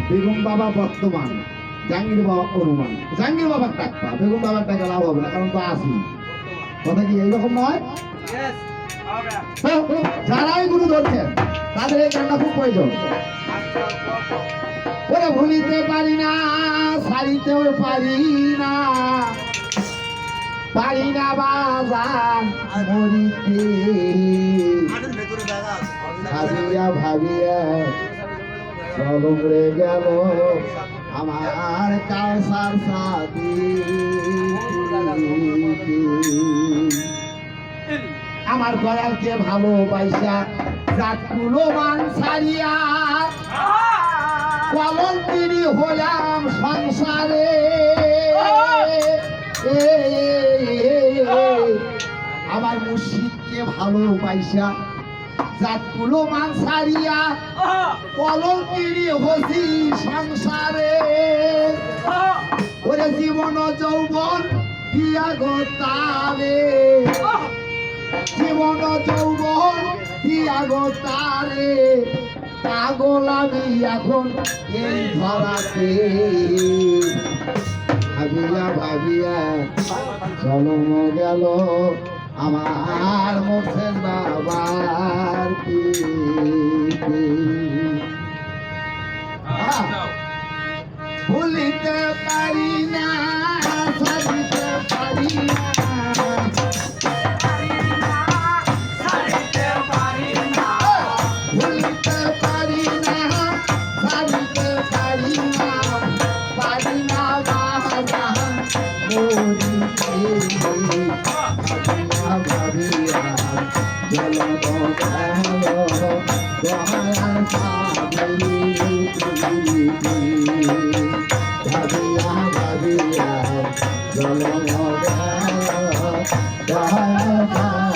বেগম বাবা বর্তমান, জাহাঙ্গীর বাবা অনুমান। জাহাঙ্গীর বাবার টাকা, বেগম বাবার টাকা লাভ হবে না, কারণ তো আসি। কথা কি এইরকম নয়? যারাই গুরু ধরছেন তাদের এই গানটা খুব প্রয়োজন। ওরে ভুলিতে পারি না, ছাড়িতেও পারি না, পারি না বাজান মরিতে। ভাবিয়া ভাবিয়া চলরে গেল আমার কাউসার সাথী। আমার দয়ালকে ভালোবাসা জাতগুলো মান ছাড়িয়া কলঙ্কিনী হলাম সংসারে। আমার মুর্শিদকে ভালোবাসা জাতগুলো মান ছাড়িয়া কলঙ্কিনী হসি সংসারে। ওরে জীবন যৌবন দিয়া গো তারে, জীবন যৌবন দিয়া গো তারে, পাগল আমি এখন এই ধরাতে। ভাবিয়া ভাবিয়া জন্ম গেল আমার মুখের বাবার ভুলিতে পারি না, ছাড়িতে পারি না, ভুলিতে পারি না, ছাড়িতে পারি না, পারি না বাজান মরিতে। ভাবিয়া জলম গেল দয়াল সাগরে। ভাবিয়া ভাবিয়া জলম গেল দয়াল